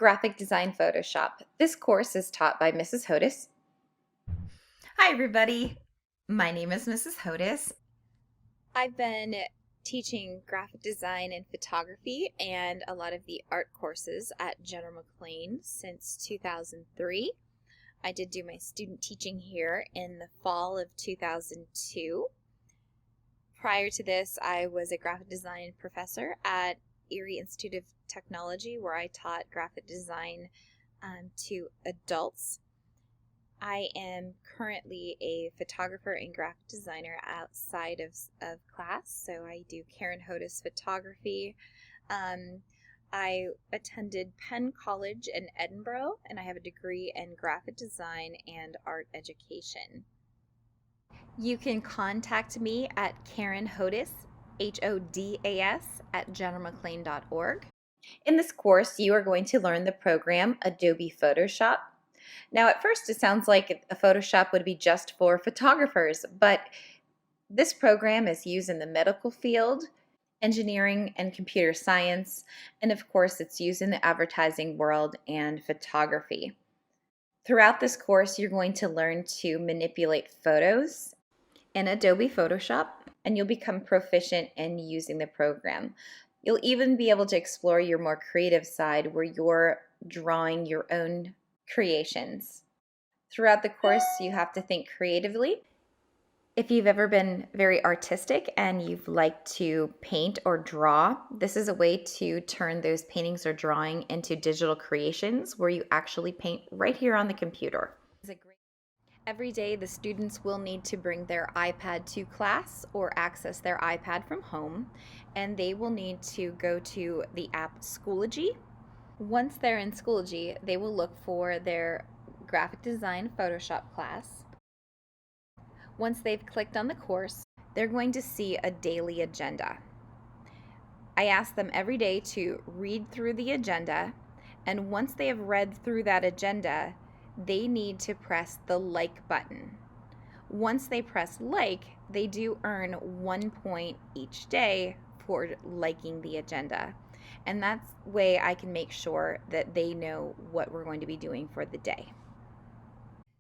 Graphic Design Photoshop. This course is taught by Mrs. Hodas. Hi, everybody. My name is Mrs. Hodas. I've been teaching graphic design and photography and a lot of the art courses at General McLean since 2003. I did do my student teaching here in the fall of 2002. Prior to this, I was a graphic design professor at Erie Institute of Technology, where I taught graphic design to adults. I am currently a photographer and graphic designer outside of class, so I do Karen Hodas photography. I attended Penn College in Edinburgh, and I have a degree in graphic design and art education. You can contact me at Karen Hodas, Hodas, at generalmclean.org. In this course, you are going to learn the program Adobe Photoshop. Now, at first, it sounds like a Photoshop would be just for photographers, but this program is used in the medical field, engineering and computer science, and of course, it's used in the advertising world and photography. Throughout this course, you're going to learn to manipulate photos in Adobe Photoshop, and you'll become proficient in using the program. You'll even be able to explore your more creative side where you're drawing your own creations. Throughout the course, you have to think creatively. If you've ever been very artistic and you've liked to paint or draw, this is a way to turn those paintings or drawing into digital creations where you actually paint right here on the computer. Every day, the students will need to bring their iPad to class or access their iPad from home, and they will need to go to the app Schoology. Once they're in Schoology, they will look for their graphic design Photoshop class. Once they've clicked on the course, they're going to see a daily agenda. I ask them every day to read through the agenda, and once they have read through that agenda, they need to press the like button. Once they press like, they do earn 1 point each day for liking the agenda. And that's the way I can make sure that they know what we're going to be doing for the day.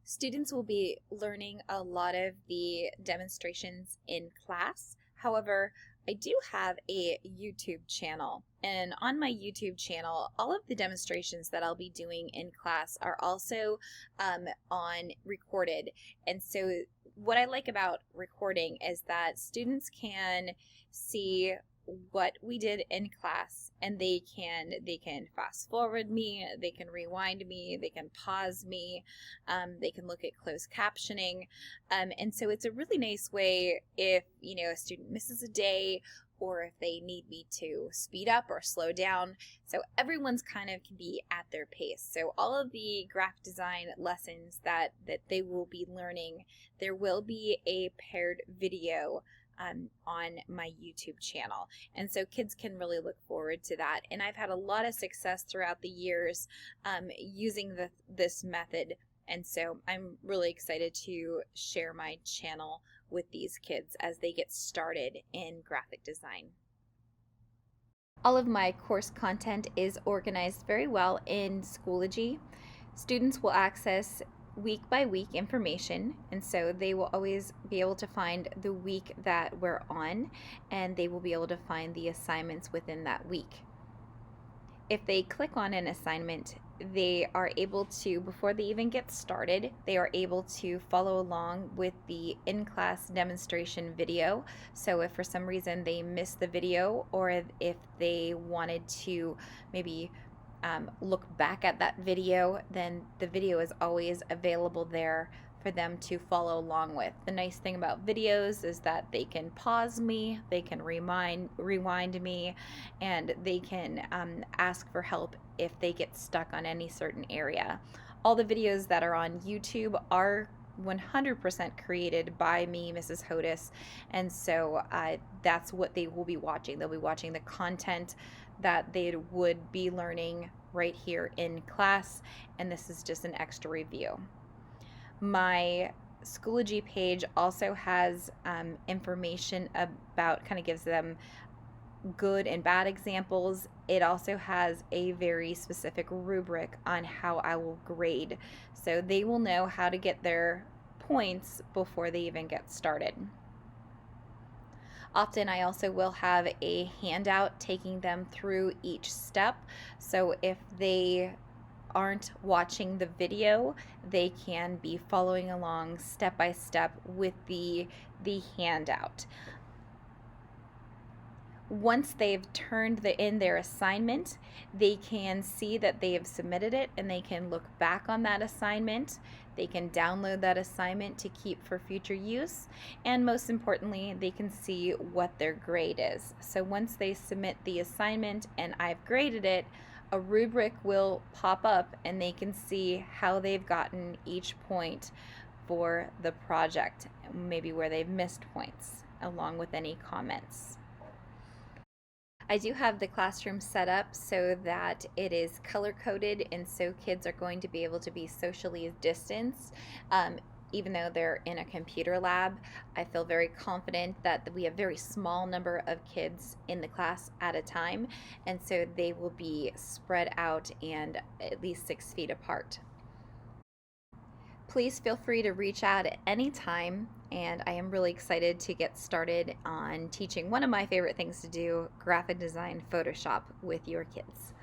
Students will be learning a lot of the demonstrations in class. However, I do have a YouTube channel, and on my YouTube channel, all of the demonstrations that I'll be doing in class are also on recorded. And so what I like about recording is that students can see what we did in class, and they can fast forward me, they can rewind me, they can pause me, they can look at closed captioning, and so it's a really nice way if a student misses a day, or if they need me to speed up or slow down. So everyone's kind of can be at their pace. So all of the graphic design lessons that they will be learning, there will be a paired video on my YouTube channel. And so kids can really look forward to that. And I've had a lot of success throughout the years using this method. And so I'm really excited to share my channel with these kids as they get started in graphic design. All of my course content is organized very well in Schoology. Students will access week by week information, and so they will always be able to find the week that we're on, and they will be able to find the assignments within that week. If they click on an assignment, they are able to, before they even get started, they are able to follow along with the in-class demonstration video. So if for some reason they missed the video, or if they wanted to maybe look back at that video, then the video is always available there for them to follow along with. The nice thing about videos is that they can pause me, they can rewind me, and they can ask for help if they get stuck on any certain area. All the videos that are on YouTube are 100% created by me, Mrs. Hodas, and so that's what they will be watching. They'll be watching the content that they would be learning right here in class, and this is just an extra review. My Schoology page also has information about, kind of gives them good and bad examples, it also has a very specific rubric on how I will grade. So they will know how to get their points before they even get started. Often I also will have a handout taking them through each step. So if they aren't watching the video, they can be following along step by step with the handout. Once they've turned in their assignment, they can see that they have submitted it and they can look back on that assignment. They can download that assignment to keep for future use. And most importantly, they can see what their grade is. So once they submit the assignment and I've graded it, a rubric will pop up and they can see how they've gotten each point for the project, maybe where they've missed points, along with any comments. I do have the classroom set up so that it is color coded, and so kids are going to be able to be socially distanced. Even though they're in a computer lab, I feel very confident that we have a very small number of kids in the class at a time, and so they will be spread out and at least 6 feet apart. Please feel free to reach out at any time, and I am really excited to get started on teaching one of my favorite things to do, graphic design Photoshop, with your kids.